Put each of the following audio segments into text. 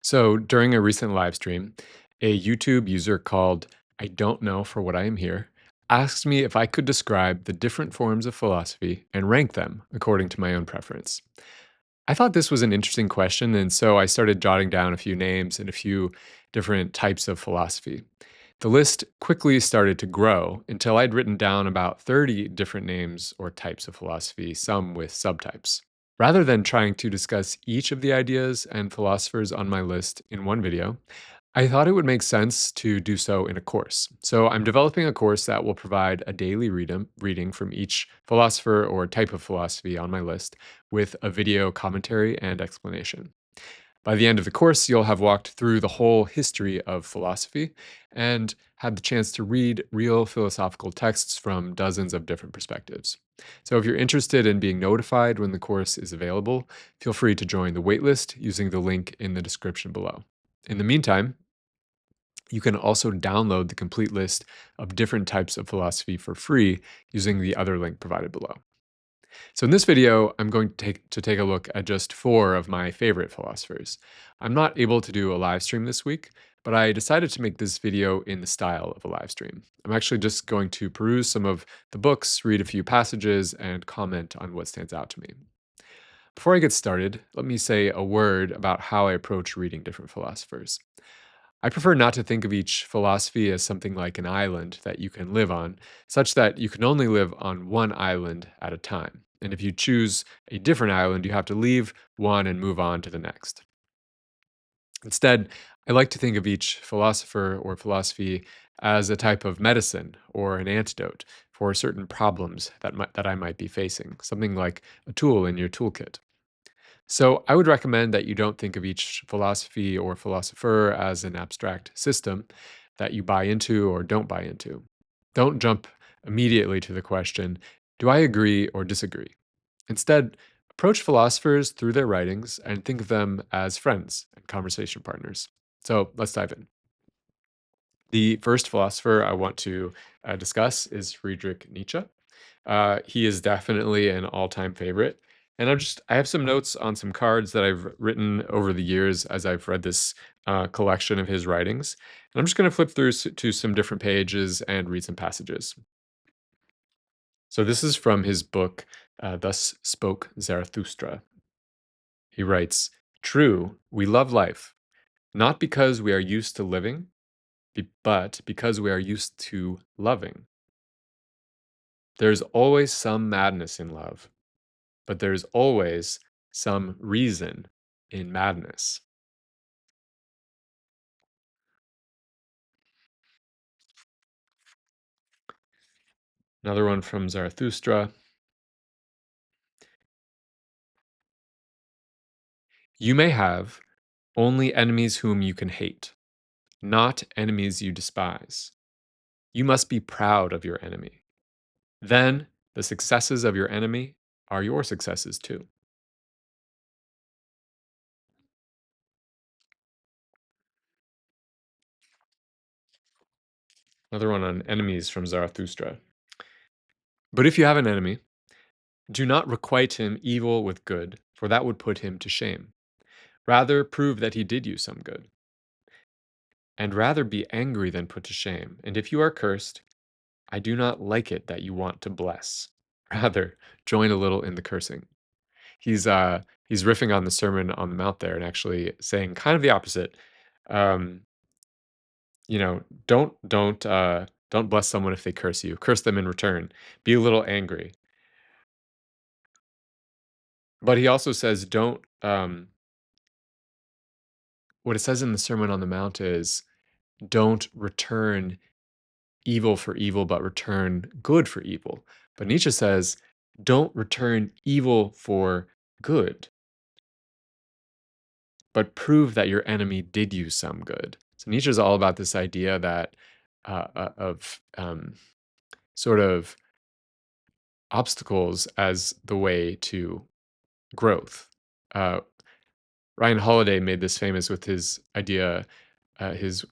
So during a recent live stream, a YouTube user called I Don't Know for What I Am Here asked me if I could describe the different forms of philosophy and rank them according to my own preference. I thought this was an interesting question, and so I started jotting down a few names and a few different types of philosophy. The list quickly started to grow until I'd written down about 30 different names or types of philosophy, some with subtypes. Rather than trying to discuss each of the ideas and philosophers on my list in one video, I thought it would make sense to do so in a course. So I'm developing a course that will provide a daily reading from each philosopher or type of philosophy on my list with a video commentary and explanation. By the end of the course, you'll have walked through the whole history of philosophy and had the chance to read real philosophical texts from dozens of different perspectives. So, if you're interested in being notified when the course is available, feel free to join the waitlist using the link in the description below. In the meantime, you can also download the complete list of different types of philosophy for free using the other link provided below. So in this video, I'm going to take a look at just four of my favorite philosophers. I'm not able to do a live stream this week, but I decided to make this video in the style of a live stream. I'm actually just going to peruse some of the books, read a few passages, and comment on what stands out to me. Before I get started, let me say a word about how I approach reading different philosophers. I prefer not to think of each philosophy as something like an island that you can live on, such that you can only live on one island at a time. And if you choose a different island, you have to leave one and move on to the next. Instead, I like to think of each philosopher or philosophy as a type of medicine or an antidote for certain problems that I might be facing, something like a tool in your toolkit. So I would recommend that you don't think of each philosophy or philosopher as an abstract system that you buy into or don't buy into. Don't jump immediately to the question, do I agree or disagree? Instead, approach philosophers through their writings and think of them as friends and conversation partners. So let's dive in. The first philosopher I want to discuss is Friedrich Nietzsche. He is definitely an all-time favorite. And I have some notes on some cards that I've written over the years as I've read this collection of his writings. And I'm just going to flip through to some different pages and read some passages. So this is from his book, Thus Spoke Zarathustra. He writes, "True, we love life, not because we are used to living, but because we are used to loving. There's always some madness in love, but there's always some reason in madness." Another one from Zarathustra. "You may have only enemies whom you can hate, not enemies you despise. You must be proud of your enemy. Then the successes of your enemy are your successes too." Another one on enemies from Zarathustra. "But if you have an enemy, do not requite him evil with good, for that would put him to shame. Rather, prove that he did you some good. And rather be angry than put to shame. And if you are cursed, I do not like it that you want to bless. Rather, join a little in the cursing." He's riffing on the Sermon on the Mount there and actually saying kind of the opposite. Um, don't bless someone if they curse you. Curse them in return. Be a little angry. But he also says, don't. What it says in the Sermon on the Mount is, don't return evil for evil, but return good for evil. But Nietzsche says, don't return evil for good, but prove that your enemy did you some good. So Nietzsche is all about this idea that of sort of obstacles as the way to growth. Uh, Ryan Holiday made this famous with his idea, his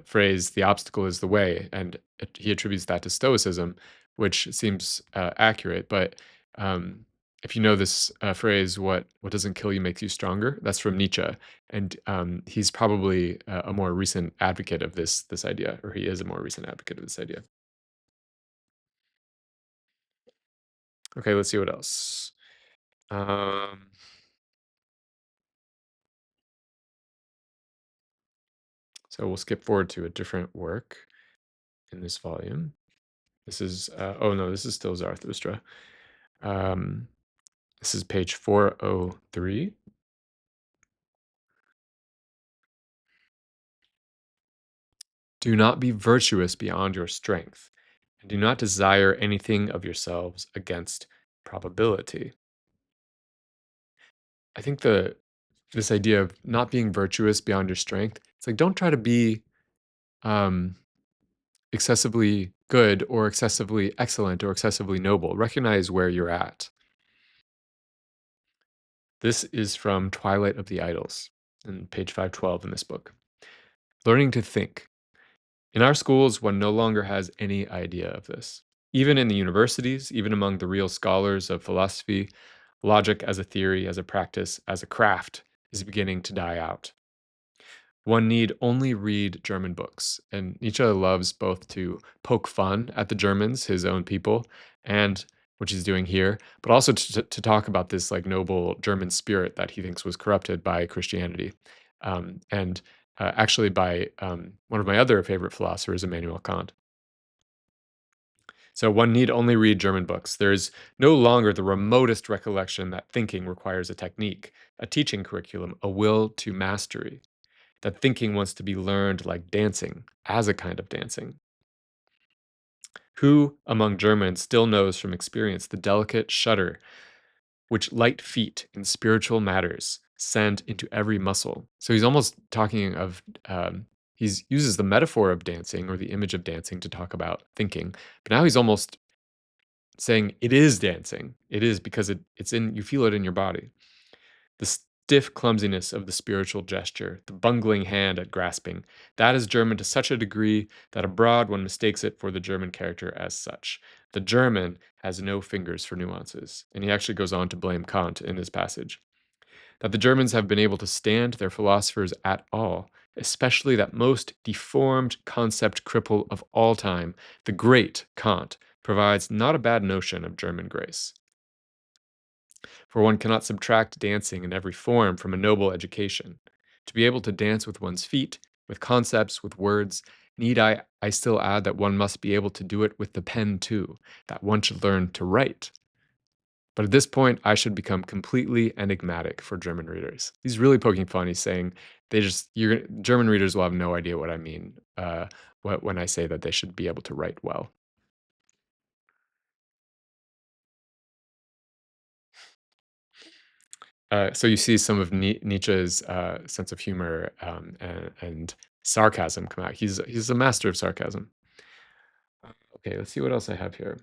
phrase, "the obstacle is the way," and he attributes that to Stoicism, which seems accurate. But um, If you know this phrase, what doesn't kill you makes you stronger. That's from Nietzsche, and he's probably a more recent advocate of this idea, or he is a more recent advocate of this idea. Okay, let's see what else. Um, so we'll skip forward to a different work in this volume. This is oh no, this is still Zarathustra. Um, this is page 403. Do not be virtuous beyond your strength, and do not desire anything of yourselves against probability. I think this idea of not being virtuous beyond your strength, it's like don't try to be um, excessively good or excessively excellent or excessively noble. Recognize where you're at. This is from Twilight of the Idols, in page 512 in this book. Learning to think. In our schools, one no longer has any idea of this. Even in the universities, even among the real scholars of philosophy, logic as a theory, as a practice, as a craft is beginning to die out. One need only read German books, and Nietzsche loves both to poke fun at the Germans, his own people, and which he's doing here, but also to talk about this like noble German spirit that he thinks was corrupted by Christianity, and actually by one of my other favorite philosophers, Immanuel Kant. So one need only read German books. There is no longer the remotest recollection that thinking requires a technique, a teaching curriculum, a will to mastery, that thinking wants to be learned like dancing, as a kind of dancing. Who among Germans still knows from experience the delicate shudder which light feet in spiritual matters send into every muscle? So he's almost talking of, he uses the metaphor of dancing or the image of dancing to talk about thinking, but now he's almost saying it is dancing. It is because it's in, you feel it in your body. The stiff clumsiness of the spiritual gesture, the bungling hand at grasping, that is German to such a degree that abroad one mistakes it for the German character as such. The German has no fingers for nuances. And he actually goes on to blame Kant in this passage. That the Germans have been able to stand their philosophers at all, especially that most deformed concept cripple of all time, the great Kant, provides not a bad notion of German grace. For one cannot subtract dancing in every form from a noble education. To be able to dance with one's feet, with concepts, with words, need I still add that one must be able to do it with the pen too, that one should learn to write. But at this point, I should become completely enigmatic for German readers. He's really poking fun. He's saying German readers will have no idea what I mean when I say that they should be able to write well. So you see some of Nietzsche's sense of humor and sarcasm come out. He's a master of sarcasm. Okay, let's see what else I have here.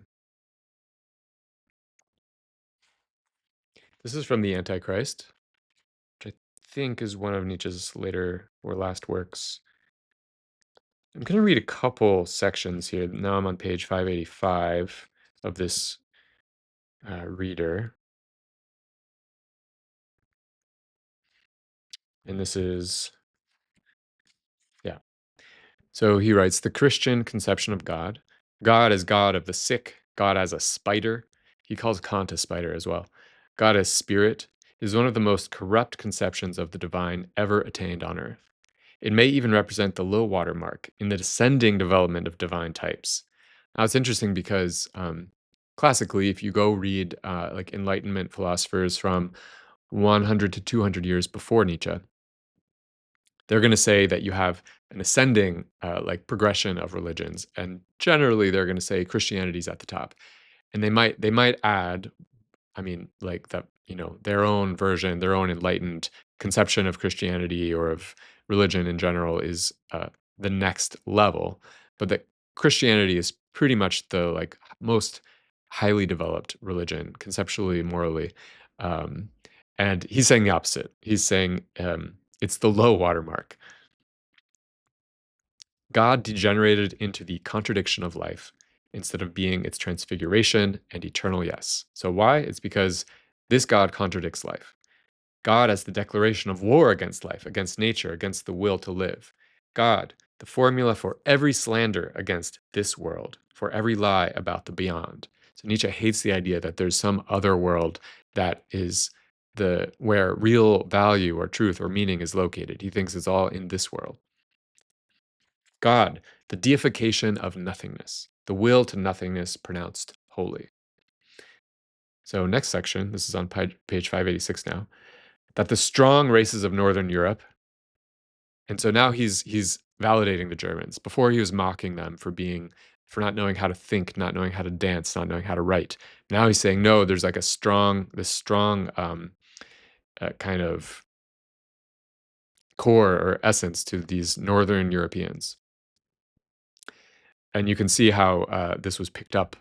This is from the Antichrist, which I think is one of Nietzsche's later or last works. I'm going to read a couple sections here. Now I'm on page 585 of this reader. And this is, yeah. So he writes the Christian conception of God. God as God of the sick, God as a spider. He calls Kant a spider as well. God as spirit is one of the most corrupt conceptions of the divine ever attained on earth. It may even represent the low water mark in the descending development of divine types. Now, it's interesting because classically, if you go read like Enlightenment philosophers from 100 to 200 years before Nietzsche, they're going to say that you have an ascending like progression of religions, and generally they're going to say Christianity's at the top, and they might add, I mean, like that, their own version, their own enlightened conception of Christianity or of religion in general is the next level, but that Christianity is pretty much the like most highly developed religion conceptually, morally, um, and he's saying the opposite. He's saying it's the low watermark. God degenerated into the contradiction of life instead of being its transfiguration and eternal yes. So why? It's because This God contradicts life. God as the declaration of war against life, against nature, against the will to live. God, the formula for every slander against this world, for every lie about the beyond. So Nietzsche hates the idea that there's some other world that is where real value or truth or meaning is located. He thinks it's all in this world. God, the deification of nothingness, the will to nothingness pronounced holy. So next section, this is on page 586 now, that the strong races of Northern Europe, and so now he's validating the Germans. Before he was mocking them for not knowing how to think, not knowing how to dance, not knowing how to write. Now he's saying, no, there's like this strong kind of core or essence to these Northern Europeans. And you can see how this was picked up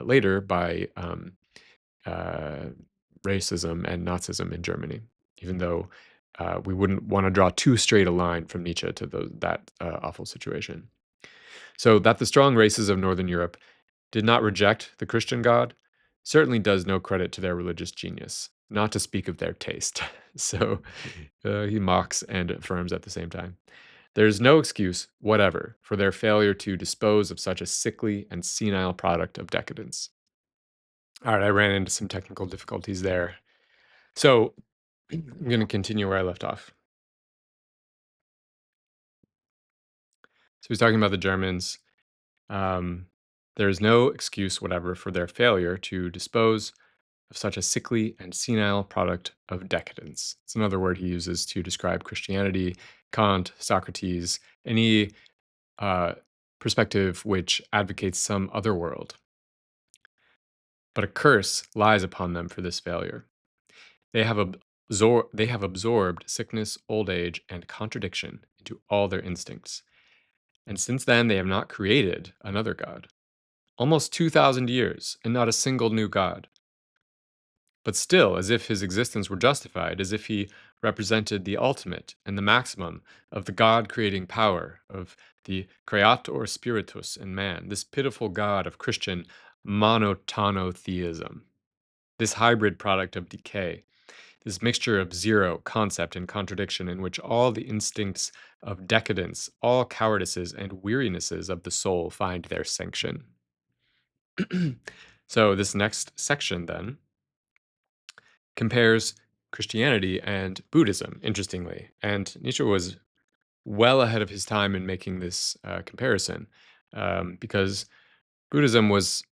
later by racism and Nazism in Germany, even though we wouldn't want to draw too straight a line from Nietzsche to that awful situation. So that the strong races of Northern Europe did not reject the Christian God certainly does no credit to their religious genius, not to speak of their taste. So he mocks and affirms at the same time. There is no excuse whatever for their failure to dispose of such a sickly and senile product of decadence. All right, I ran into some technical difficulties there. So I'm going to continue where I left off. So he's talking about the Germans. There is no excuse whatever for their failure to dispose of such a sickly and senile product of decadence. It's another word he uses to describe Christianity, Kant, Socrates, any perspective which advocates some other world. But a curse lies upon them for this failure. They have absorbed sickness, old age, and contradiction into all their instincts. And since then, they have not created another God. Almost 2,000 years, and not a single new God. But still, as if his existence were justified, as if he represented the ultimate and the maximum of the God-creating power of the Creator Spiritus in man, this pitiful God of Christian monotonotheism, this hybrid product of decay, this mixture of zero, concept, and contradiction in which all the instincts of decadence, all cowardices and wearinesses of the soul find their sanction. So this next section then compares Christianity and Buddhism, interestingly. And Nietzsche was well ahead of his time in making this comparison because Buddhism was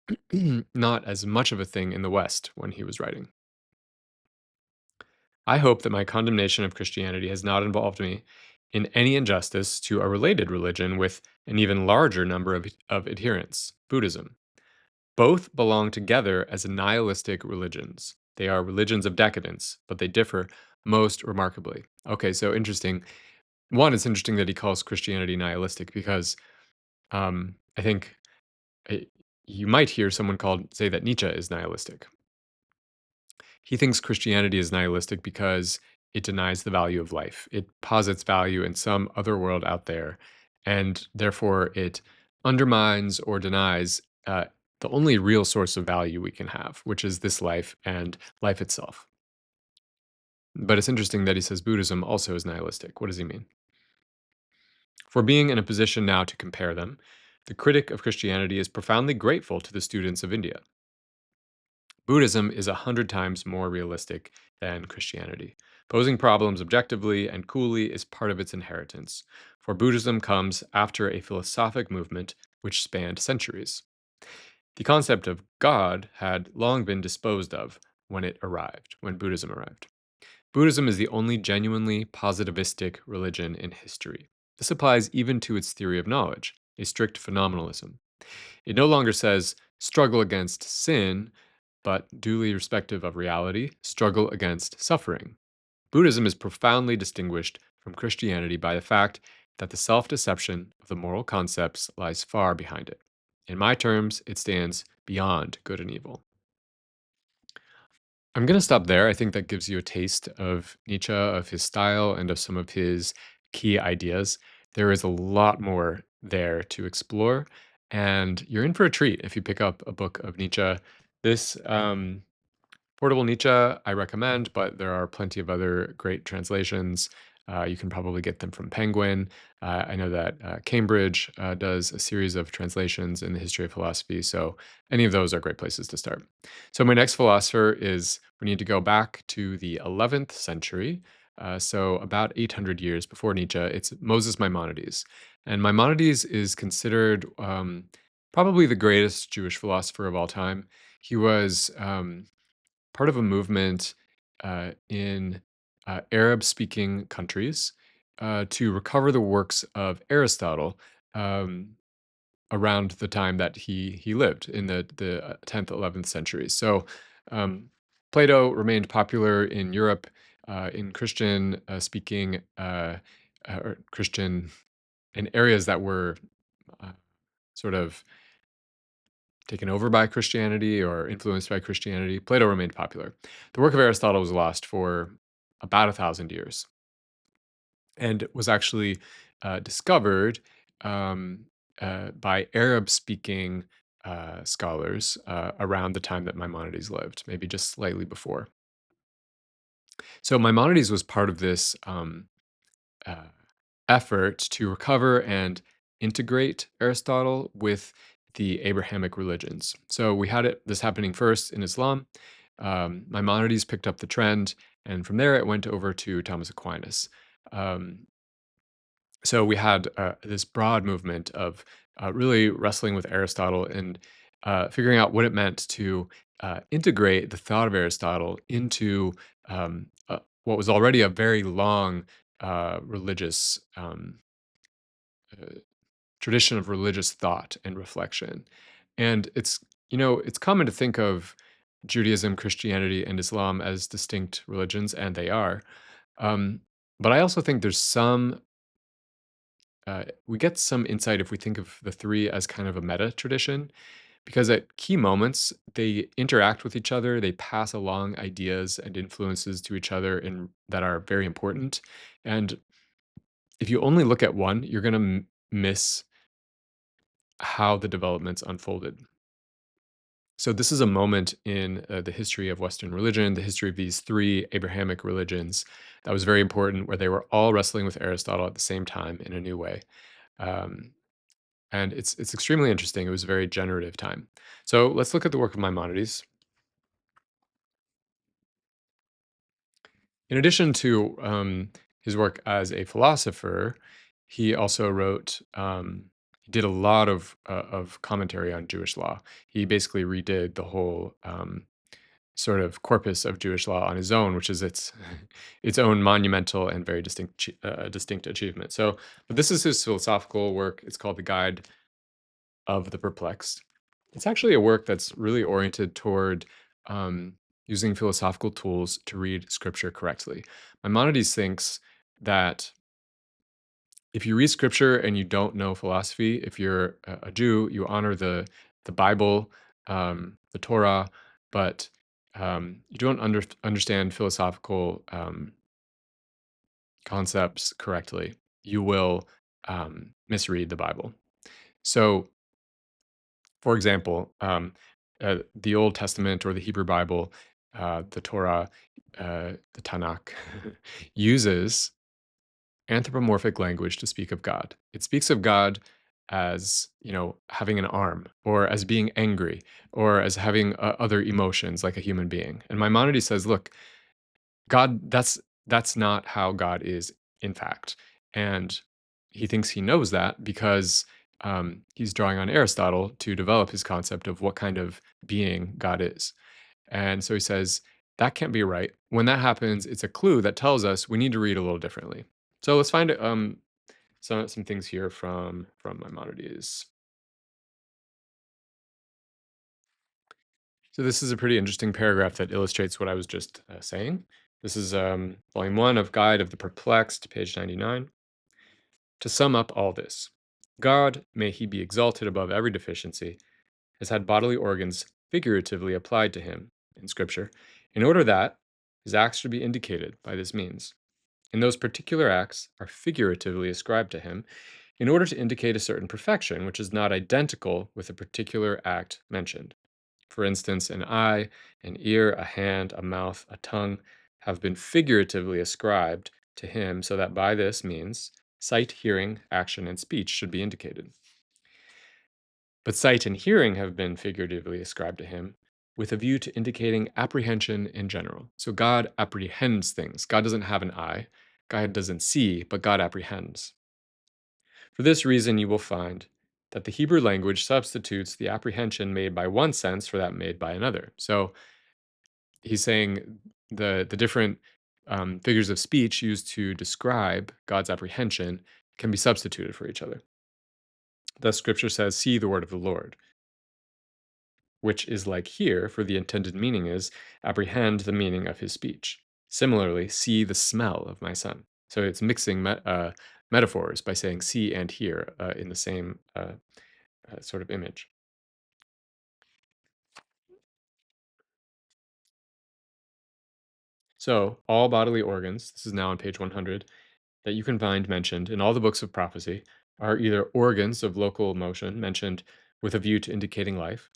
not as much of a thing in the West when he was writing. I hope that my condemnation of Christianity has not involved me in any injustice to a related religion with an even larger number of adherents, Buddhism. Both belong together as nihilistic religions. They are religions of decadence, but they differ most remarkably. Okay, so interesting. One, it's interesting that he calls Christianity nihilistic because I think you might hear someone say that Nietzsche is nihilistic. He thinks Christianity is nihilistic because it denies the value of life. It posits value in some other world out there, and therefore it undermines or denies the only real source of value we can have, which is this life and life itself. But it's interesting that he says Buddhism also is nihilistic. What does he mean? For being in a position now to compare them, the critic of Christianity is profoundly grateful to the students of India. Buddhism is 100 times more realistic than Christianity. Posing problems objectively and coolly is part of its inheritance, for Buddhism comes after a philosophic movement which spanned centuries. The concept of God had long been disposed of when Buddhism arrived. Buddhism is the only genuinely positivistic religion in history. This applies even to its theory of knowledge, a strict phenomenalism. It no longer says, struggle against sin, but duly respective of reality, struggle against suffering. Buddhism is profoundly distinguished from Christianity by the fact that the self-deception of the moral concepts lies far behind it. In my terms, it stands beyond good and evil. I'm going to stop there. I think that gives you a taste of Nietzsche, of his style, and of some of his key ideas. There is a lot more there to explore, and you're in for a treat if you pick up a book of Nietzsche. This Portable Nietzsche, I recommend, but there are plenty of other great translations. You can probably get them from Penguin. I know that Cambridge does a series of translations in the history of philosophy, so any of those are great places to start. So, my next philosopher is we need to go back to the 11th century, so about 800 years before Nietzsche. It's Moses Maimonides. And Maimonides is considered probably the greatest Jewish philosopher of all time. He was part of a movement in Arab speaking countries to recover the works of Aristotle um, around the time that he lived in the 10th, 11th centuries. So um, Plato remained popular in Europe in Christian speaking or Christian in areas that were uh, sort of taken over by Christianity or influenced by Christianity. Plato remained popular. The work of Aristotle was lost for about 1,000 years and was actually discovered um, by Arab speaking scholars around the time that Maimonides lived, maybe just slightly before. So Maimonides was part of this uh, effort to recover and integrate Aristotle with the Abrahamic religions. So we had this happening first in Islam. Maimonides picked up the trend, and from there it went over to Thomas Aquinas. Um, so we had this broad movement of really wrestling with Aristotle and figuring out what it meant to integrate the thought of Aristotle into what was already a very long religious uh, tradition of religious thought and reflection. And it's common to think of Judaism, Christianity, and Islam as distinct religions, and they are. Um, but I also think we get some insight if we think of the three as kind of a meta tradition, because at key moments, they interact with each other, they pass along ideas and influences to each other that are very important. And if you only look at one, you're going to miss how the developments unfolded. So, this is a moment in the history of Western religion, the history of these three Abrahamic religions, that was very important, where they were all wrestling with Aristotle at the same time in a new way. Um, and it's extremely interesting. It was a very generative time. So, let's look at the work of Maimonides. In addition to his work as a philosopher, he also he did a lot of commentary on Jewish law. He basically redid the whole sort of corpus of Jewish law on his own, which is its its own monumental and very distinct achievement. So, but this is his philosophical work. It's called the Guide of the Perplexed. It's actually a work that's really oriented toward um, using philosophical tools to read scripture correctly. Maimonides thinks that if you read scripture and you don't know philosophy, if you're a Jew, you honor the Bible, the Torah, but you don't understand philosophical concepts correctly, you will misread the Bible. So, for example, the Old Testament or the Hebrew Bible, the Torah, the Tanakh, uses anthropomorphic language to speak of God. It speaks of God as, having an arm, or as being angry, or as having other emotions like a human being. And Maimonides says, look, God, that's not how God is, in fact. And he thinks he knows that because he's drawing on Aristotle to develop his concept of what kind of being God is. And so he says, that can't be right. When that happens, it's a clue that tells us we need to read a little differently. So let's find some things here from Maimonides. So this is a pretty interesting paragraph that illustrates what I was just saying. This is volume 1 of Guide of the Perplexed, page 99. To sum up all this, God, may he be exalted above every deficiency, has had bodily organs figuratively applied to him in Scripture, in order that his acts should be indicated by this means. And those particular acts are figuratively ascribed to him in order to indicate a certain perfection which is not identical with the particular act mentioned. For instance, an eye, an ear, a hand, a mouth, a tongue have been figuratively ascribed to him, so that by this means sight, hearing, action, and speech should be indicated. But sight and hearing have been figuratively ascribed to him with a view to indicating apprehension in general. So God apprehends things. God doesn't have an eye, God doesn't see, but God apprehends. For this reason, you will find that the Hebrew language substitutes the apprehension made by one sense for that made by another. So he's saying the different figures of speech used to describe God's apprehension can be substituted for each other. Thus, Scripture says, "See the word of the Lord," which is like here, for the intended meaning is apprehend the meaning of his speech. Similarly, see the smell of my son. So it's mixing metaphors by saying see and hear in the same sort of image. So, all bodily organs, this is now on page 100, that you can find mentioned in all the books of prophecy are either organs of local motion mentioned with a view to indicating life,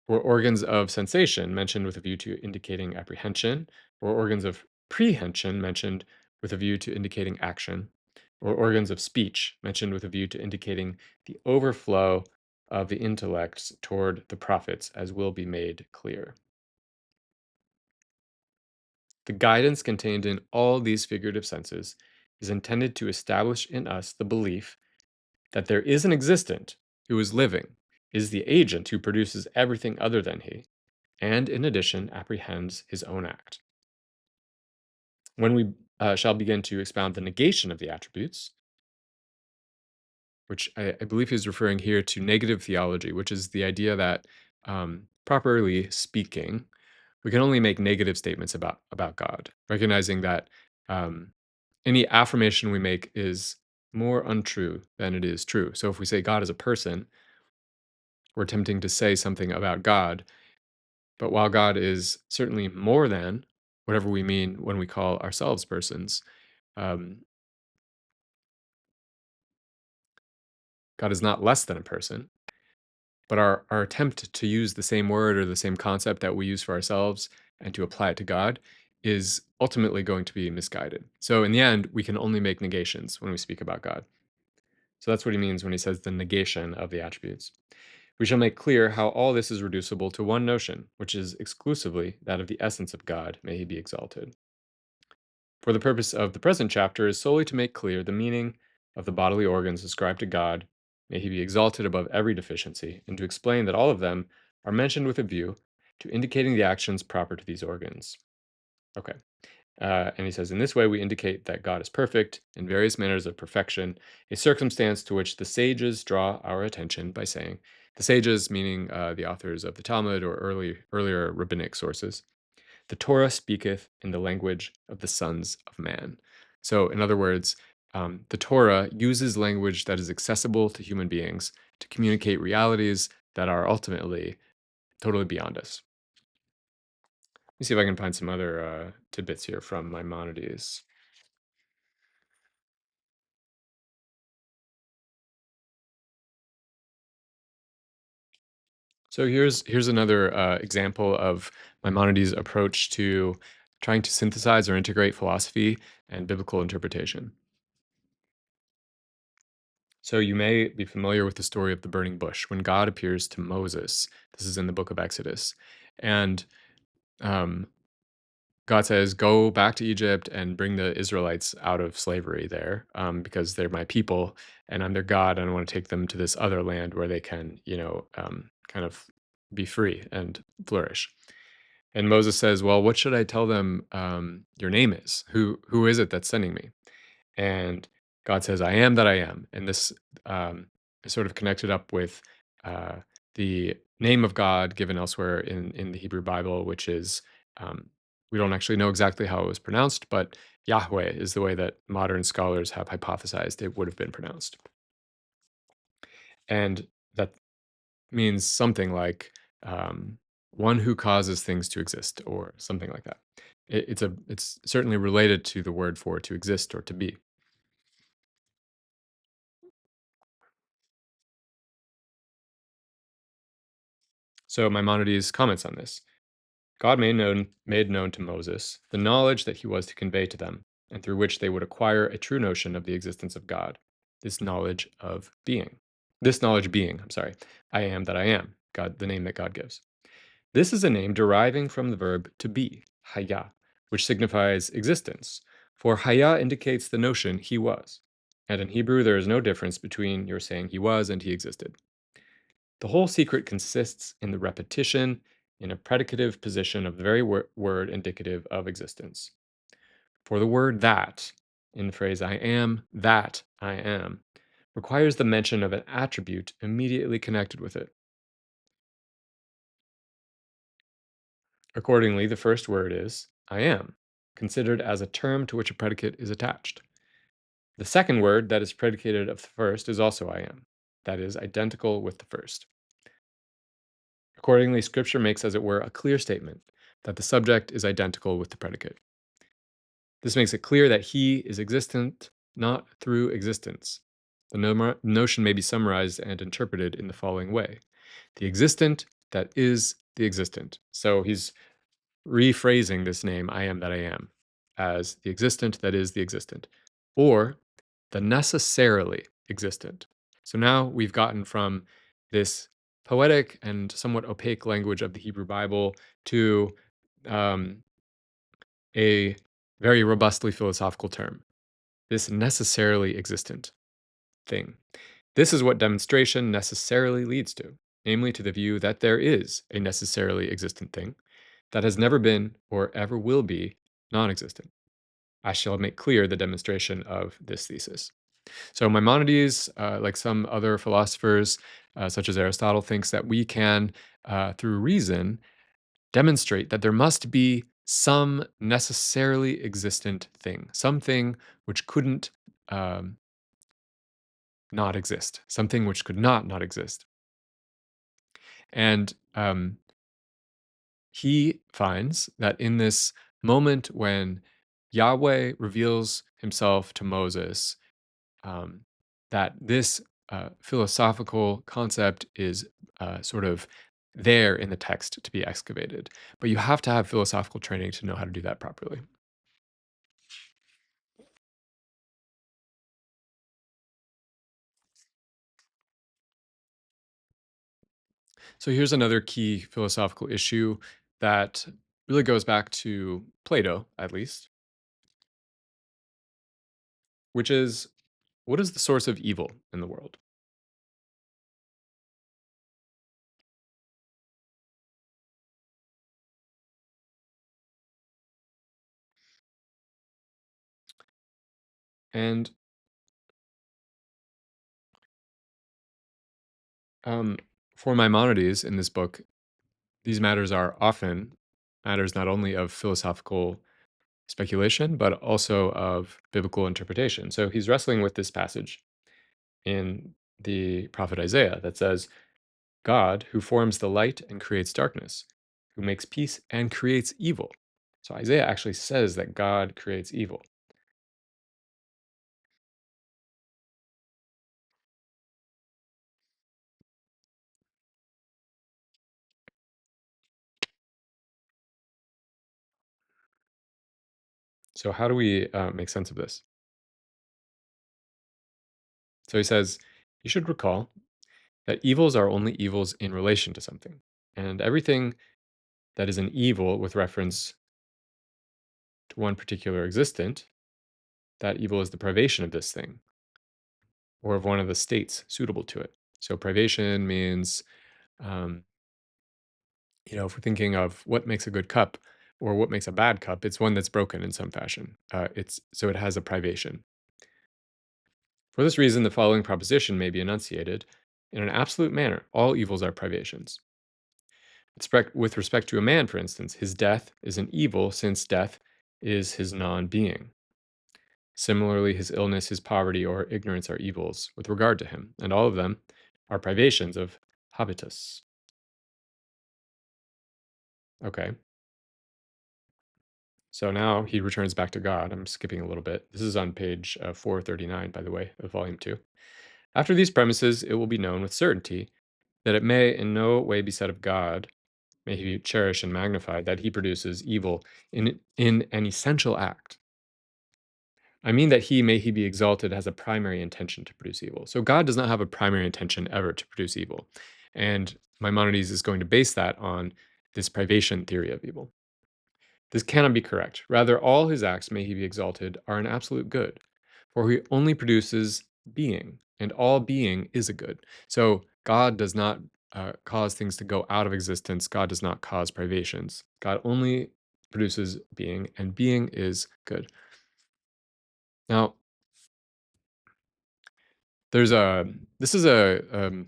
or organs of sensation mentioned with a view to indicating apprehension, or organs of prehension mentioned with a view to indicating action, or organs of speech mentioned with a view to indicating the overflow of the intellects toward the prophets, as will be made clear. The guidance contained in all these figurative senses is intended to establish in us the belief that there is an existent who is living, is the agent who produces everything other than he, and in addition apprehends his own act. When we shall begin to expound the negation of the attributes, which I believe he's referring here to negative theology, which is the idea that, properly speaking, we can only make negative statements about God, recognizing that um, any affirmation we make is more untrue than it is true. So if we say God is a person, we're attempting to say something about God. But while God is certainly more than whatever we mean when we call ourselves persons, um, God is not less than a person. But our attempt to use the same word or the same concept that we use for ourselves and to apply it to God is ultimately going to be misguided. So in the end, we can only make negations when we speak about God. So that's what he means when he says the negation of the attributes. We shall make clear how all this is reducible to one notion, which is exclusively that of the essence of God, may he be exalted. For the purpose of the present chapter is solely to make clear the meaning of the bodily organs ascribed to God, may he be exalted above every deficiency, and to explain that all of them are mentioned with a view to indicating the actions proper to these organs. Okay. And he says, in this way, we indicate that God is perfect in various manners of perfection, a circumstance to which the sages draw our attention by saying, the sages meaning the authors of the Talmud or earlier rabbinic sources, the Torah speaketh in the language of the sons of man. So, in other words, the Torah uses language that is accessible to human beings to communicate realities that are ultimately totally beyond us. Let me see if I can find some other tidbits here from Maimonides. So here's another example of Maimonides' approach to trying to synthesize or integrate philosophy and biblical interpretation. So you may be familiar with the story of the burning bush when God appears to Moses. This is in the book of Exodus, and um, God says, "Go back to Egypt and bring the Israelites out of slavery there, because they're my people, and I'm their God, and I want to take them to this other land where they can, kind of be free and flourish." And Moses says, "Well, what should I tell them? Your name is who is it that's sending me?" And God says, "I am that I am." And this is sort of connected up with uh, the name of God given elsewhere in the Hebrew Bible, which is we don't actually know exactly how it was pronounced, but Yahweh is the way that modern scholars have hypothesized it would have been pronounced, and that means something like um, one who causes things to exist, or something like that. It's certainly related to the word for to exist or to be. So Maimonides comments on this. God made known to Moses the knowledge that he was to convey to them, and through which they would acquire a true notion of the existence of God. This knowledge of being. This knowledge being, I'm sorry, I am that I am, God, the name that God gives. This is a name deriving from the verb to be, haya, which signifies existence, for haya indicates the notion he was. And in Hebrew, there is no difference between your saying he was and he existed. The whole secret consists in the repetition in a predicative position of the very word indicative of existence. For the word that, in the phrase I am that I am, requires the mention of an attribute immediately connected with it. Accordingly, the first word is I am, considered as a term to which a predicate is attached. The second word that is predicated of the first is also I am, that is, identical with the first. Accordingly, Scripture makes, as it were, a clear statement that the subject is identical with the predicate. This makes it clear that he is existent not through existence. The notion may be summarized and interpreted in the following way: the existent that is the existent. So he's rephrasing this name, I am that I am, as the existent that is the existent, or the necessarily existent. So now we've gotten from this poetic and somewhat opaque language of the Hebrew Bible to um, a very robustly philosophical term, this necessarily existent thing. This is what demonstration necessarily leads to, namely to the view that there is a necessarily existent thing that has never been or ever will be non existent. I shall make clear the demonstration of this thesis. So, Maimonides, like some other philosophers, such as Aristotle, thinks that we can, through reason, demonstrate that there must be some necessarily existent thing, something which couldn't um, not exist, something which could not exist. And he finds that in this moment when Yahweh reveals himself to Moses, um, that this philosophical concept is sort of there in the text to be excavated. But you have to have philosophical training to know how to do that properly. So here's another key philosophical issue that really goes back to Plato, at least, which is what is the source of evil in the world? And um, for Maimonides in this book, these matters are often matters not only of philosophical speculation, but also of biblical interpretation. So he's wrestling with this passage in the prophet Isaiah that says, God, who forms the light and creates darkness, who makes peace and creates evil. So Isaiah actually says that God creates evil. So how do we make sense of this? So he says, you should recall that evils are only evils in relation to something. And everything that is an evil with reference to one particular existent, that evil is the privation of this thing or of one of the states suitable to it. So privation means, um, if we're thinking of what makes a good cup or what makes a bad cup, it's one that's broken in some fashion. It has a privation. For this reason, the following proposition may be enunciated in an absolute manner: all evils are privations. With respect to a man, for instance, his death is an evil since death is his non-being. Similarly, his illness, his poverty, or ignorance are evils with regard to him, and all of them are privations of habitus. Okay, so now he returns back to God. I'm skipping a little bit. This is on page 439, by the way, of volume 2. After these premises, it will be known with certainty that it may in no way be said of God, may he be cherished and magnified, that he produces evil in an essential act. I mean that may he be exalted has a primary intention to produce evil. So God does not have a primary intention ever to produce evil. And Maimonides is going to base that on this privation theory of evil. This cannot be correct. Rather, all his acts, may he be exalted, are an absolute good, for he only produces being, and all being is a good. So God does not cause things to go out of existence. God does not cause privations. God only produces being, and being is good. Now, there's a this is a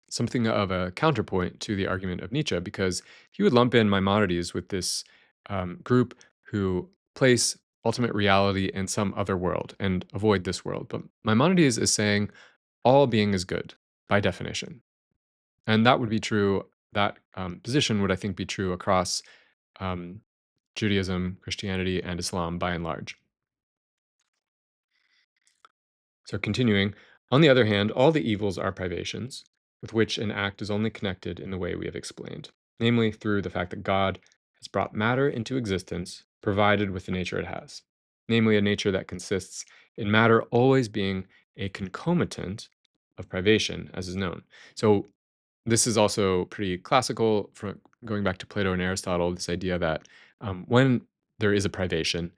something of a counterpoint to the argument of Nietzsche, because he would lump in Maimonides with this group who place ultimate reality in some other world and avoid this world. But Maimonides is saying all being is good by definition, and that would be true. That position would, I think, be true across um, Judaism, Christianity, and Islam by and large. So continuing, on the other hand, all the evils are privations, with which an act is only connected in the way we have explained, namely through the fact that God has brought matter into existence, provided with the nature it has, namely a nature that consists in matter always being a concomitant of privation, as is known. So this is also pretty classical, from going back to Plato and Aristotle, this idea that when there is a privation,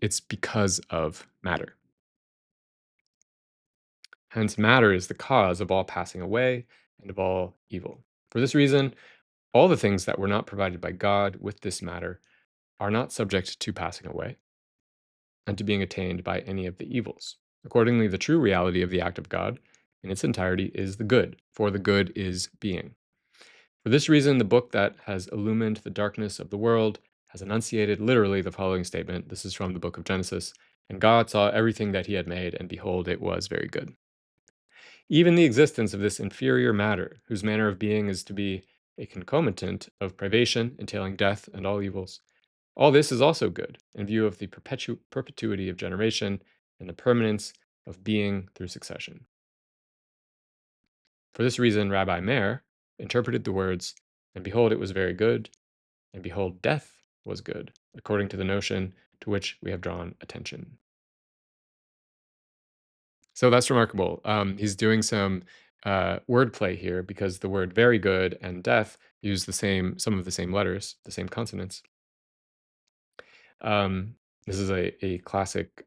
it's because of matter. Hence, matter is the cause of all passing away and of all evil. For this reason, all the things that were not provided by God with this matter are not subject to passing away and to being attained by any of the evils. Accordingly, the true reality of the act of God in its entirety is the good, for the good is being. For this reason, the book that has illumined the darkness of the world has enunciated literally the following statement. This is from the book of Genesis. And God saw everything that he had made, and behold, it was very good. Even the existence of this inferior matter, whose manner of being is to be a concomitant of privation, entailing death and all evils, all this is also good, in view of the perpetuity of generation and the permanence of being through succession. For this reason, Rabbi Meir interpreted the words, and behold, it was very good, and behold, death was good, according to the notion to which we have drawn attention. So that's remarkable. He's doing some wordplay here, because the word very good and death use some of the same letters, the same consonants. This is a classic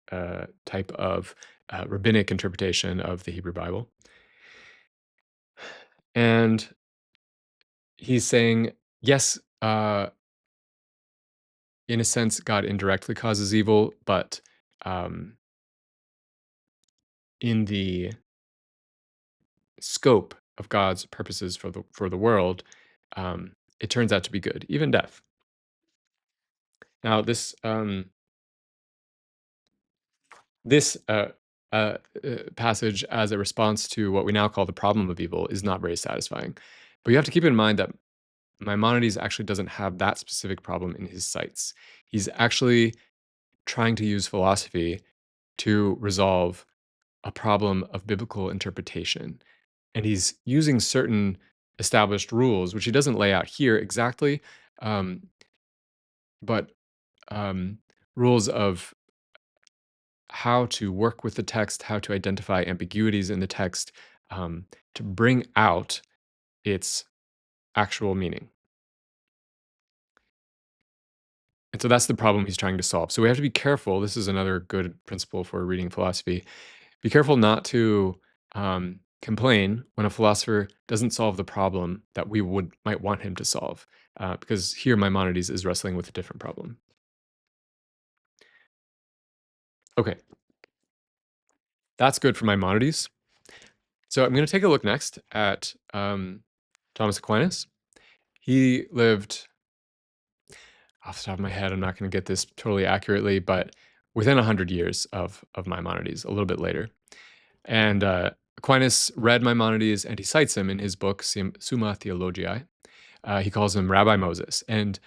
type of rabbinic interpretation of the Hebrew Bible. And he's saying, yes, in a sense, God indirectly causes evil, but um, in the scope of God's purposes for the world, it turns out to be good, even death. Now, this passage, as a response to what we now call the problem of evil, is not very satisfying. But you have to keep in mind that Maimonides actually doesn't have that specific problem in his sights. He's actually trying to use philosophy to resolve a problem of biblical interpretation. And he's using certain established rules, which he doesn't lay out here exactly, um, but rules of how to work with the text, how to identify ambiguities in the text, to bring out its actual meaning. And so that's the problem he's trying to solve. So we have to be careful. This is another good principle for reading philosophy. Be careful not to complain when a philosopher doesn't solve the problem that we might want him to solve, because here Maimonides is wrestling with a different problem. Okay, that's good for Maimonides. So I'm going to take a look next at Thomas Aquinas. He lived, off the top of my head, I'm not going to get this totally accurately, but within 100 years of Maimonides, a little bit later. And Aquinas read Maimonides, and he cites him in his book, Summa Theologica. He calls him Rabbi Moses. And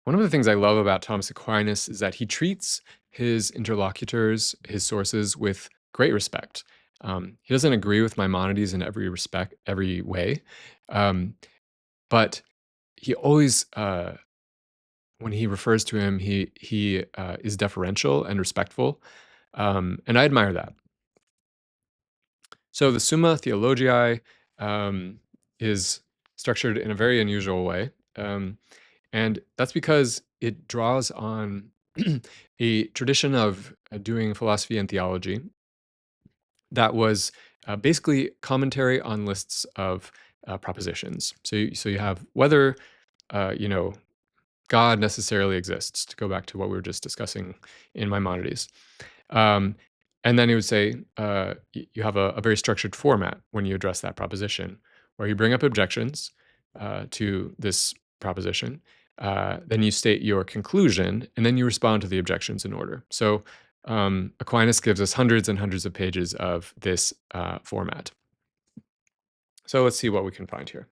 one of the things I love about Thomas Aquinas is that he treats his interlocutors, his sources, with great respect. He doesn't agree with Maimonides in every way, um, but he always, when he refers to him, he is deferential and respectful, and I admire that. So the Summa Theologiae um, is structured in a very unusual way, and that's because it draws on a tradition of doing philosophy and theology that was basically commentary on lists of propositions. So you have whether you know God necessarily exists. To go back to what we were just discussing in Maimonides, um, and then he would say you have a very structured format when you address that proposition, where you bring up objections to this proposition. Then you state your conclusion, and then you respond to the objections in order. So Aquinas gives us hundreds and hundreds of pages of this format. So let's see what we can find here.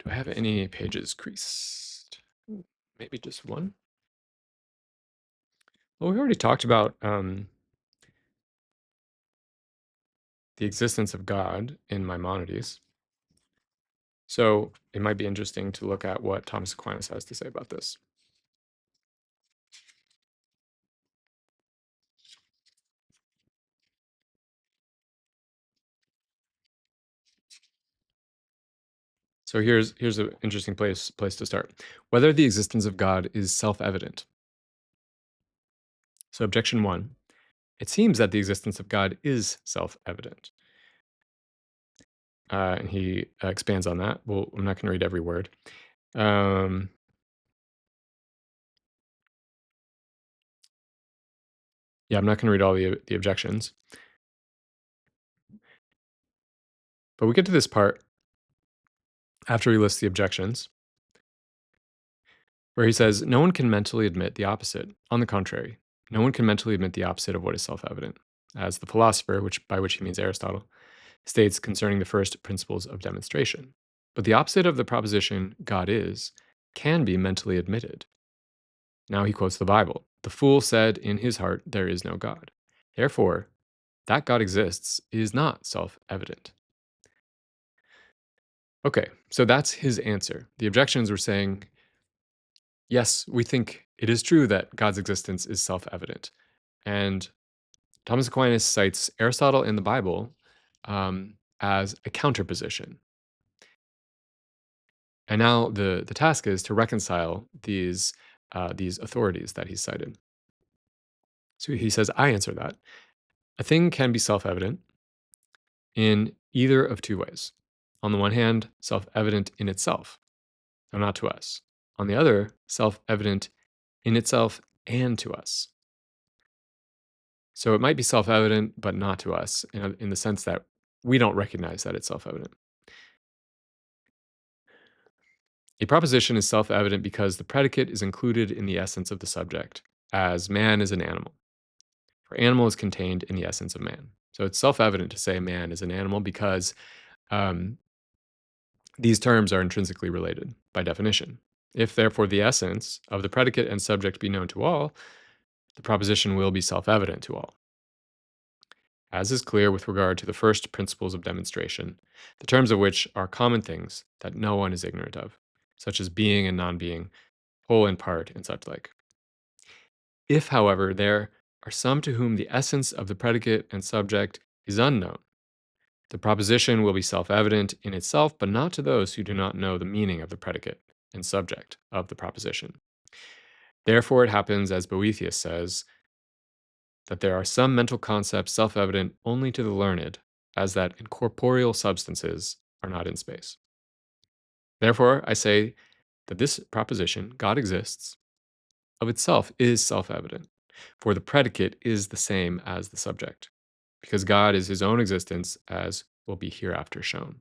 Do I have any pages creased? Maybe just one. Well, we already talked about the existence of God in Maimonides. So it might be interesting to look at what Thomas Aquinas has to say about this. So here's an interesting place to start. Whether the existence of God is self-evident. So objection 1. It seems that the existence of God is self-evident. And he expands on that. Well, I'm not going to read every word. Um, yeah, I'm not going to read all the objections. But we get to this part after he lists the objections, where he says, no one can mentally admit the opposite. On the contrary, no one can mentally admit the opposite of what is self-evident, as the philosopher, by which he means Aristotle, states concerning the first principles of demonstration. But the opposite of the proposition, God is, can be mentally admitted. Now he quotes the Bible. The fool said in his heart, there is no God. Therefore, that God exists is not self-evident. Okay, so that's his answer. The objections were saying, yes, we think it is true that God's existence is self-evident. And Thomas Aquinas cites Aristotle in the Bible as a counterposition. And now the task is to reconcile these authorities that he cited. So he says, I answer that. A thing can be self-evident in either of two ways. On the one hand, self-evident in itself, though not to us. On the other, self-evident in itself and to us. So it might be self-evident, but not to us in the sense that we don't recognize that it's self-evident. A proposition is self-evident because the predicate is included in the essence of the subject, as man is an animal. For animal is contained in the essence of man. So it's self-evident to say man is an animal because um, these terms are intrinsically related by definition. If therefore the essence of the predicate and subject be known to all, the proposition will be self-evident to all. As is clear with regard to the first principles of demonstration, the terms of which are common things that no one is ignorant of, such as being and non-being, whole and part, and such like. If, however, there are some to whom the essence of the predicate and subject is unknown, the proposition will be self-evident in itself, but not to those who do not know the meaning of the predicate and subject of the proposition. Therefore, it happens, as Boethius says, that there are some mental concepts self-evident only to the learned, as that incorporeal substances are not in space. Therefore, I say that this proposition, God exists, of itself is self-evident, for the predicate is the same as the subject, because God is his own existence, as will be hereafter shown.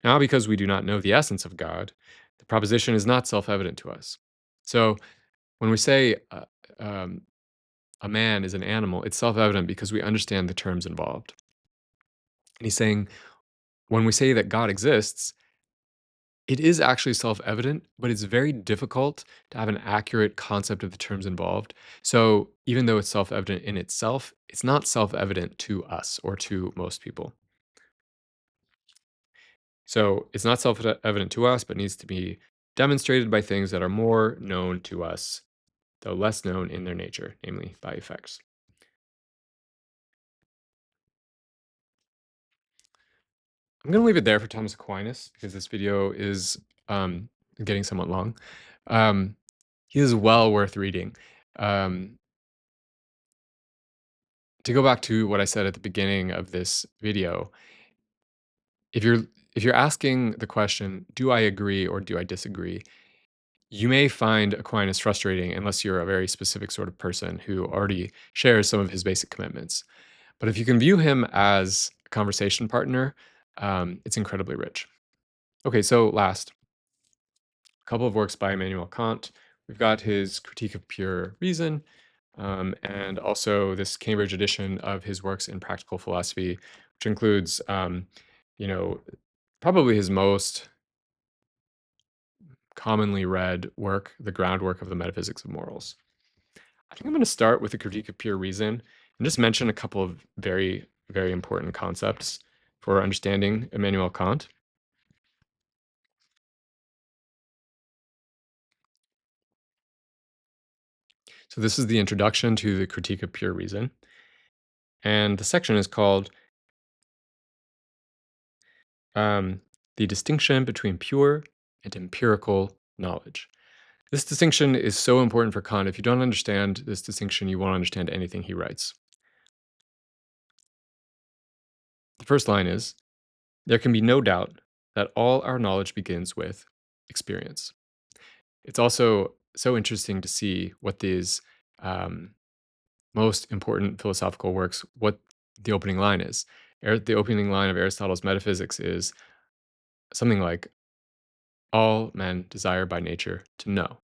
Now, because we do not know the essence of God, the proposition is not self-evident to us. So when we say a man is an animal, it's self-evident because we understand the terms involved. And he's saying, when we say that God exists, It is actually self-evident, but it's very difficult to have an accurate concept of the terms involved. So even though it's self-evident in itself, it's not self-evident to us or to most people. So it's not self-evident to us, but needs to be demonstrated by things that are more known to us, though less known in their nature, namely by effects. I'm going to leave it there for Thomas Aquinas because this video is um, getting somewhat long. Um, he is well worth reading. Um, to go back to what I said at the beginning of this video, if you're if you're asking the question, do I agree or do I disagree? You may find Aquinas frustrating unless you're a very specific sort of person who already shares some of his basic commitments. But if you can view him as a conversation partner, it's incredibly rich. Okay, so last, a couple of works by Immanuel Kant. We've got his Critique of Pure Reason, and also this Cambridge edition of his works in practical philosophy, which includes, you know, probably his most commonly read work, The Groundwork of the Metaphysics of Morals. I think I'm going to start with the Critique of Pure Reason and just mention a couple of very, very important concepts for understanding Immanuel Kant. So this is the introduction to the Critique of Pure Reason. And the section is called The Distinction Between Pure and Empirical Knowledge. This distinction is so important for Kant. If you don't understand this distinction, you won't understand anything he writes. The first line is, there can be no doubt that all our knowledge begins with experience. It's also so interesting to see what these um, most important philosophical works, what the opening line is. The opening line of Aristotle's Metaphysics is something like, all men desire by nature to know.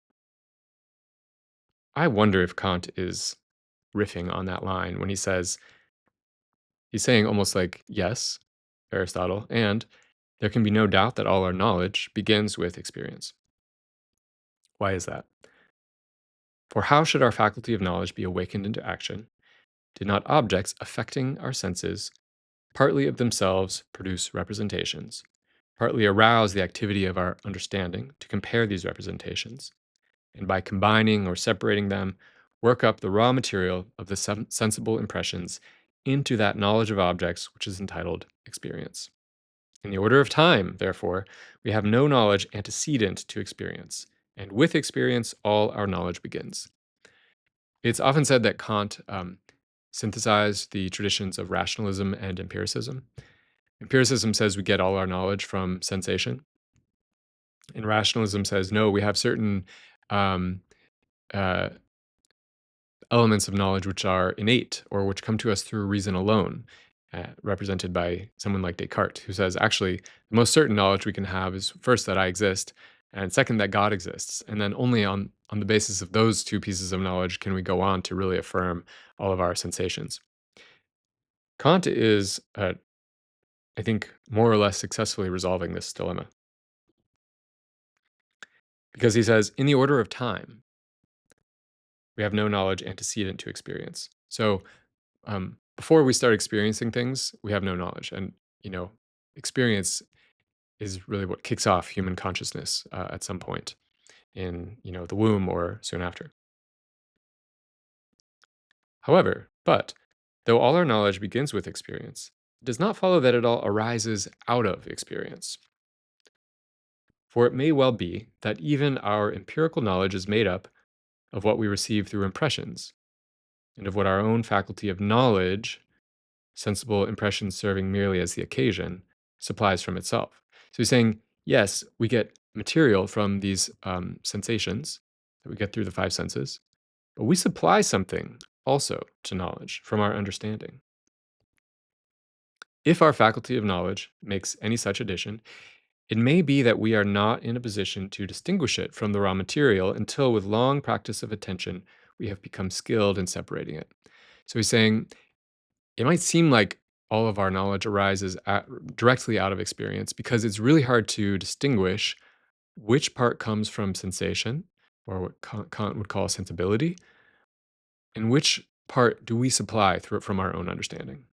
I wonder if Kant is riffing on that line when he says, he's saying almost like, yes, Aristotle, and there can be no doubt that all our knowledge begins with experience. Why is that? For how should our faculty of knowledge be awakened into action, did not objects affecting our senses partly of themselves produce representations, partly arouse the activity of our understanding to compare these representations, and by combining or separating them, work up the raw material of the sensible impressions into that knowledge of objects which is entitled experience. In the order of time, therefore, we have no knowledge antecedent to experience, and with experience, all our knowledge begins. It's often said that Kant synthesized the traditions of rationalism and empiricism. Empiricism says we get all our knowledge from sensation, and rationalism says no, we have certain um, uh, elements of knowledge which are innate or which come to us through reason alone, represented by someone like Descartes, who says actually the most certain knowledge we can have is first that I exist, and second that God exists, and then only on the basis of those two pieces of knowledge can we go on to really affirm all of our sensations. Kant is, I think, more or less successfully resolving this dilemma because he says, in the order of time, we have no knowledge antecedent to experience. So before we start experiencing things, we have no knowledge, and experience is really what kicks off human consciousness at some point in the womb or soon after. However, but though all our knowledge begins with experience, it does not follow that it all arises out of experience. For it may well be that even our empirical knowledge is made up of what we receive through impressions, and of what our own faculty of knowledge, sensible impressions serving merely as the occasion, supplies from itself. So he's saying, yes, we get material from these sensations that we get through the five senses, but we supply something also to knowledge from our understanding. If our faculty of knowledge makes any such addition, it may be that we are not in a position to distinguish it from the raw material until, with long practice of attention, we have become skilled in separating it. So he's saying it might seem like all of our knowledge arises directly out of experience because it's really hard to distinguish which part comes from sensation, or what Kant would call sensibility, and which part do we supply from our own understanding?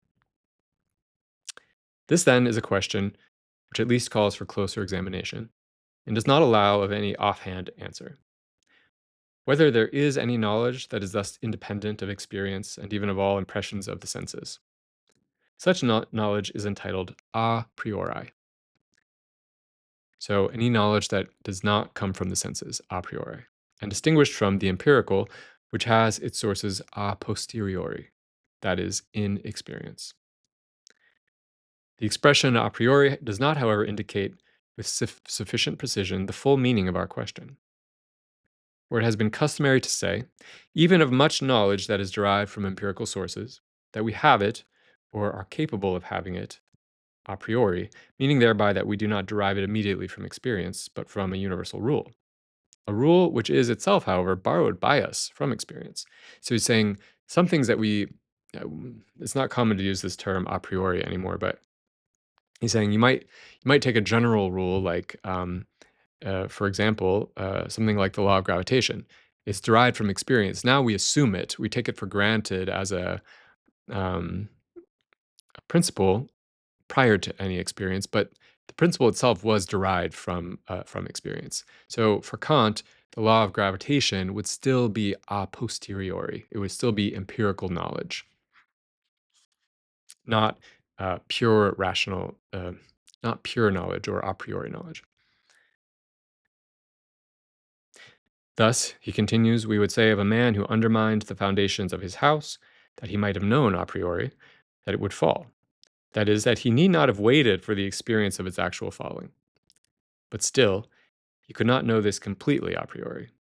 This then is a question which at least calls for closer examination and does not allow of any offhand answer. Whether there is any knowledge that is thus independent of experience and even of all impressions of the senses. Such knowledge is entitled a priori. So, any knowledge that does not come from the senses a priori, and distinguished from the empirical, which has its sources a posteriori, that is, in experience. The expression a priori does not, however, indicate with sufficient precision the full meaning of our question. For it has been customary to say, even of much knowledge that is derived from empirical sources, that we have it, or are capable of having it, a priori, meaning thereby that we do not derive it immediately from experience, but from a universal rule. A rule which is itself, however, borrowed by us from experience. So he's saying some things that it's not common to use this term a priori anymore, but he's saying you might take a general rule like, for example, something like the law of gravitation. It's derived from experience. Now we assume it. We take it for granted as um, a principle prior to any experience, but the principle itself was derived from experience. So for Kant, the law of gravitation would still be a posteriori. It would still be empirical knowledge, not pure rational, not pure knowledge or a priori knowledge. Thus, he continues, we would say of a man who undermined the foundations of his house, that he might have known a priori that it would fall. That is, that he need not have waited for the experience of its actual falling. But still, he could not know this completely a priori,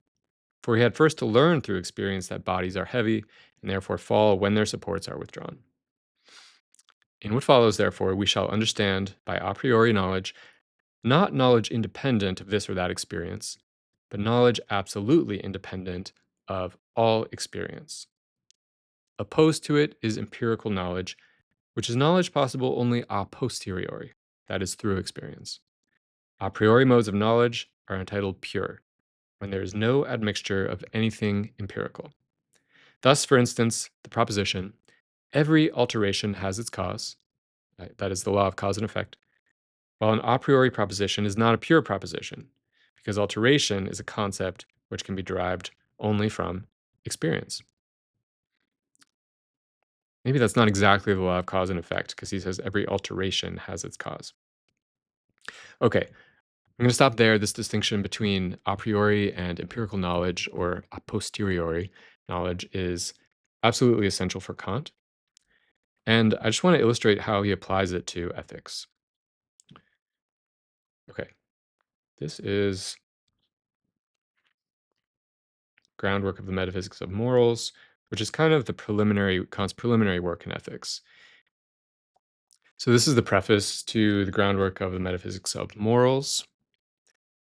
for he had first to learn through experience that bodies are heavy and therefore fall when their supports are withdrawn. In what follows, therefore, we shall understand by a priori knowledge, not knowledge independent of this or that experience, but knowledge absolutely independent of all experience. Opposed to it is empirical knowledge, which is knowledge possible only a posteriori, that is, through experience. A priori modes of knowledge are entitled pure, when there is no admixture of anything empirical. Thus, for instance, the proposition, every alteration has its cause, that is the law of cause and effect, while an a priori proposition is not a pure proposition, because alteration is a concept which can be derived only from experience. Maybe that's not exactly the law of cause and effect, because he says every alteration has its cause. Okay, I'm going to stop there. This distinction between a priori and empirical knowledge or a posteriori knowledge is absolutely essential for Kant. And I just want to illustrate how he applies it to ethics. Okay, this is Groundwork of the Metaphysics of Morals, which is kind of Kant's preliminary work in ethics. So this is the preface to the Groundwork of the Metaphysics of Morals,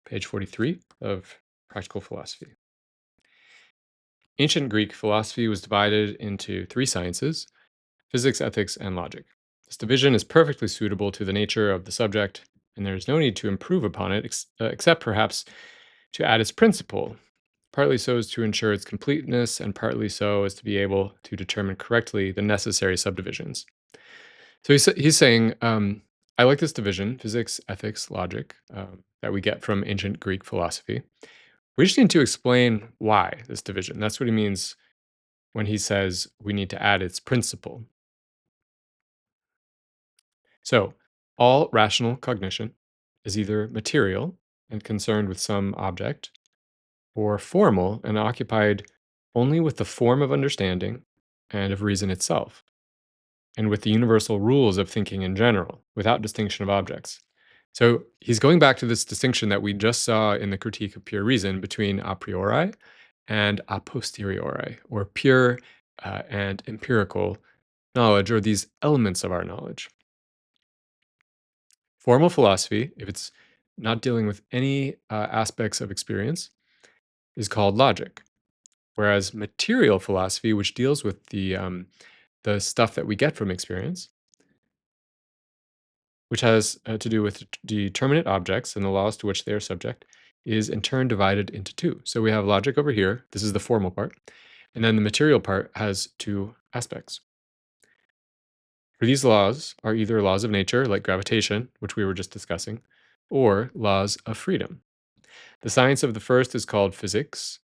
page 43 of Practical Philosophy. Ancient Greek philosophy was divided into three sciences: physics, ethics, and logic. This division is perfectly suitable to the nature of the subject, and there is no need to improve upon it, except perhaps to add its principle, partly so as to ensure its completeness, and partly so as to be able to determine correctly the necessary subdivisions. So he's saying, I like this division, physics, ethics, logic, that we get from ancient Greek philosophy. We just need to explain why this division. That's what he means when he says we need to add its principle. So, all rational cognition is either material and concerned with some object, or formal and occupied only with the form of understanding and of reason itself, and with the universal rules of thinking in general, without distinction of objects. So he's going back to this distinction that we just saw in the Critique of Pure Reason between a priori and a posteriori, or pure and empirical knowledge, or these elements of our knowledge. Formal philosophy, if it's not dealing with any aspects of experience, is called logic. Whereas material philosophy, which deals with the stuff that we get from experience, which has to do with determinate objects and the laws to which they are subject, is in turn divided into two. So we have logic over here. This is the formal part. And then the material part has two aspects. For these laws are either laws of nature, like gravitation, which we were just discussing, or laws of freedom. The science of the first is called physics,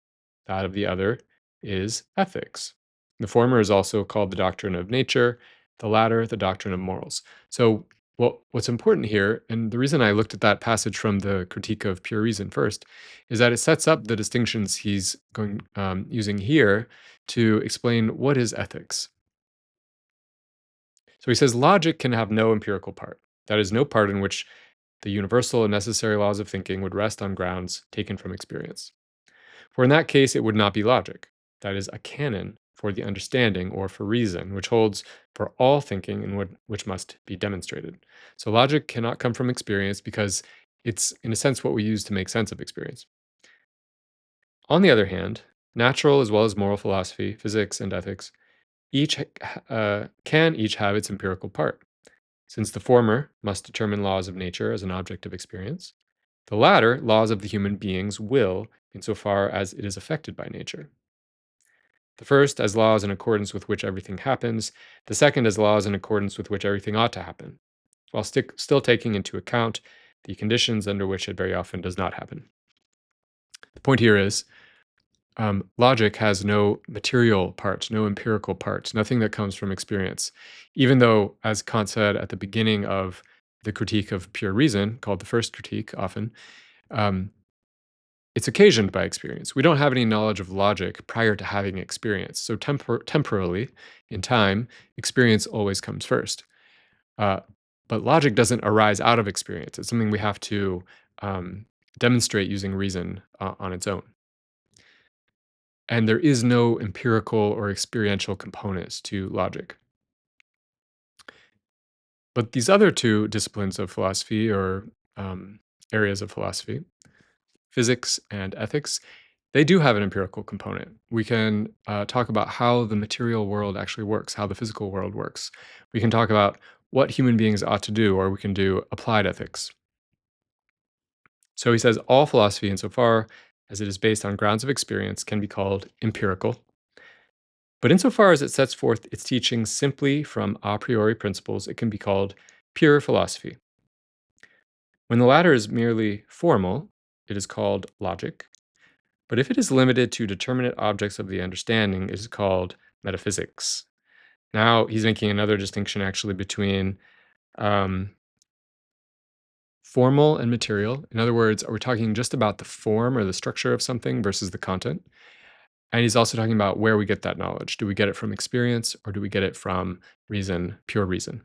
that of the other is ethics. The former is also called the doctrine of nature, the latter, the doctrine of morals. So, what's important here, and the reason I looked at that passage from the Critique of Pure Reason first, is that it sets up the distinctions he's using here to explain what is ethics. So he says logic can have no empirical part. That is, no part in which the universal and necessary laws of thinking would rest on grounds taken from experience. For in that case, it would not be logic. That is, a canon for the understanding or for reason, which holds for all thinking and which must be demonstrated. So logic cannot come from experience because it's, in a sense, what we use to make sense of experience. On the other hand, natural as well as moral philosophy, physics, and ethics each can each have its empirical part, since the former must determine laws of nature as an object of experience, the latter laws of the human being's will insofar as it is affected by nature. The first as laws in accordance with which everything happens, the second as laws in accordance with which everything ought to happen, while still taking into account the conditions under which it very often does not happen. The point here is logic has no material parts, no empirical parts, nothing that comes from experience. Even though, as Kant said at the beginning of the critique of pure reason, called the first critique often, um, it's occasioned by experience. We don't have any knowledge of logic prior to having experience. So temporally, in time, experience always comes first. Uh, but logic doesn't arise out of experience. It's something we have to demonstrate using reason on its own. And there is no empirical or experiential components to logic. But these other two disciplines of philosophy or areas of philosophy, physics and ethics, they do have an empirical component. We can talk about how the material world actually works, how the physical world works. We can talk about what human beings ought to do, or we can do applied ethics. So he says all philosophy, insofar as it is based on grounds of experience, can be called empirical. But insofar as it sets forth its teachings simply from a priori principles, it can be called pure philosophy. When the latter is merely formal, it is called logic. But if it is limited to determinate objects of the understanding, it is called metaphysics. Now he's making another distinction actually between um, formal and material. In other words, are we talking just about the form or the structure of something versus the content? And he's also talking about where we get that knowledge. Do we get it from experience or do we get it from reason, pure reason?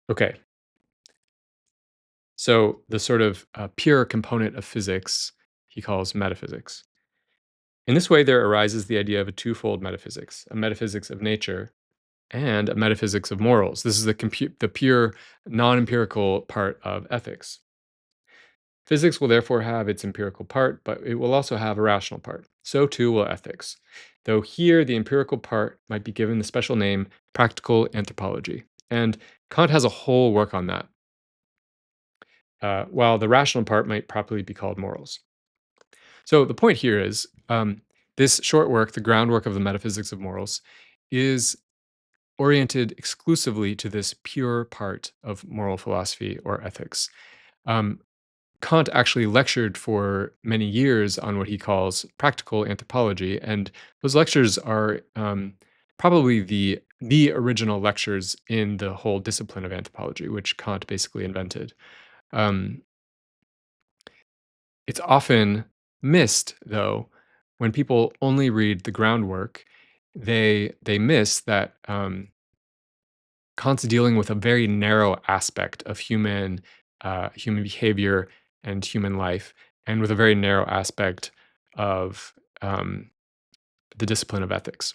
Okay. So the sort of pure component of physics he calls metaphysics. In this way, there arises the idea of a twofold metaphysics, a metaphysics of nature and a metaphysics of morals. This is the pure non-empirical part of ethics. Physics will therefore have its empirical part, but it will also have a rational part. So too will ethics, though here the empirical part might be given the special name practical anthropology. And Kant has a whole work on that, while the rational part might properly be called morals. So the point here is this short work, The Groundwork of the Metaphysics of Morals, is oriented exclusively to this pure part of moral philosophy or ethics. Um, Kant actually lectured for many years on what he calls practical anthropology, and those lectures are probably the original lectures in the whole discipline of anthropology, which Kant basically invented. Um, it's often missed, though, when people only read the groundwork. They miss that Kant's dealing with a very narrow aspect of human behavior and human life, and with a very narrow aspect of um, the discipline of ethics.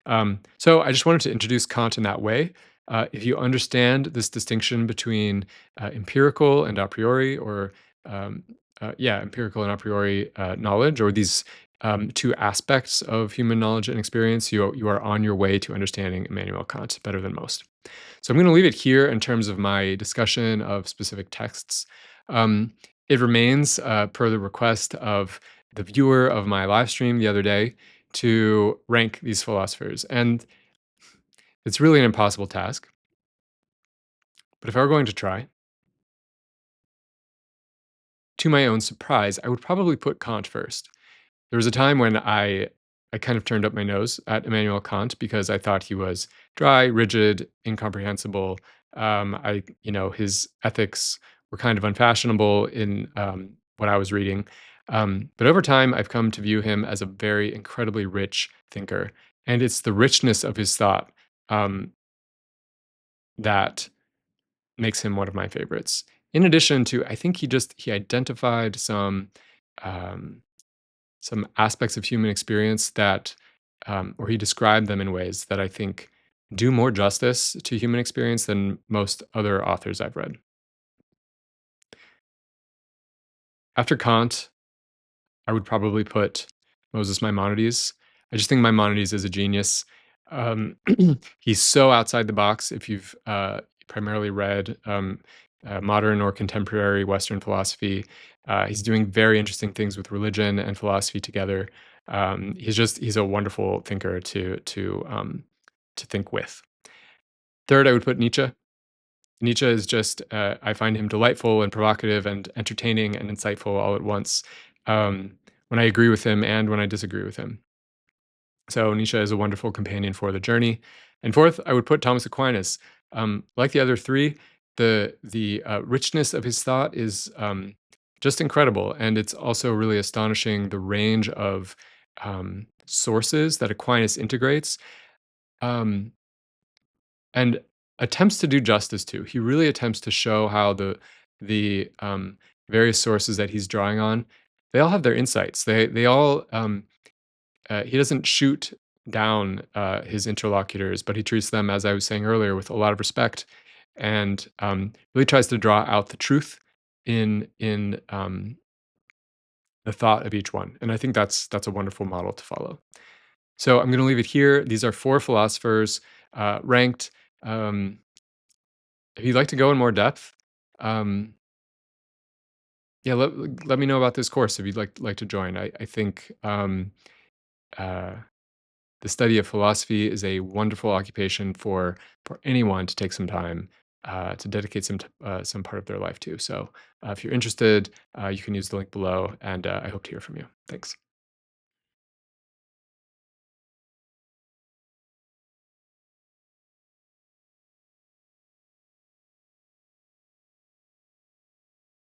So I just wanted to introduce Kant in that way. If you understand this distinction between empirical and a priori, or empirical and a priori knowledge, or these two aspects of human knowledge and experience, you are on your way to understanding Immanuel Kant better than most. So I'm going to leave it here in terms of my discussion of specific texts. Um, it remains, per the request of the viewer of my live stream the other day, to rank these philosophers. And it's really an impossible task. But if I were going to try, to my own surprise, I would probably put Kant first. There was a time when I kind of turned up my nose at Immanuel Kant because I thought he was dry, rigid, incomprehensible. His ethics were kind of unfashionable in what I was reading. But over time, I've come to view him as a very incredibly rich thinker, and it's the richness of his thought um, that makes him one of my favorites. In addition to, I think he identified um, some aspects of human experience that, or he described them in ways that I think do more justice to human experience than most other authors I've read. After Kant, I would probably put Moses Maimonides. I just think Maimonides is a genius. Um, he's so outside the box. If you've primarily read modern or contemporary Western philosophy, he's doing very interesting things with religion and philosophy together. He's a wonderful thinker to think with. Third, I would put Nietzsche. Nietzsche is just, I find him delightful and provocative and entertaining and insightful all at once, um, when I agree with him and when I disagree with him. So Nietzsche is a wonderful companion for the journey. And fourth, I would put Thomas Aquinas. Like the other three, the richness of his thought is just incredible, and it's also really astonishing the range of sources that Aquinas integrates. Um, and attempts to do justice to. He really attempts to show how the various sources that he's drawing on, they all have their insights. They all he doesn't shoot down his interlocutors, but he treats them, as I was saying earlier, with a lot of respect, and really tries to draw out the truth in the thought of each one. And I think that's a wonderful model to follow. So I'm going to leave it here. These are four philosophers ranked. Um, if you'd like to go in more depth, um, yeah, let me know about this course if you'd like to join. I think uh, the study of philosophy is a wonderful occupation for anyone to take some time to dedicate some part of their life to. So if you're interested, you can use the link below, and I hope to hear from you. Thanks.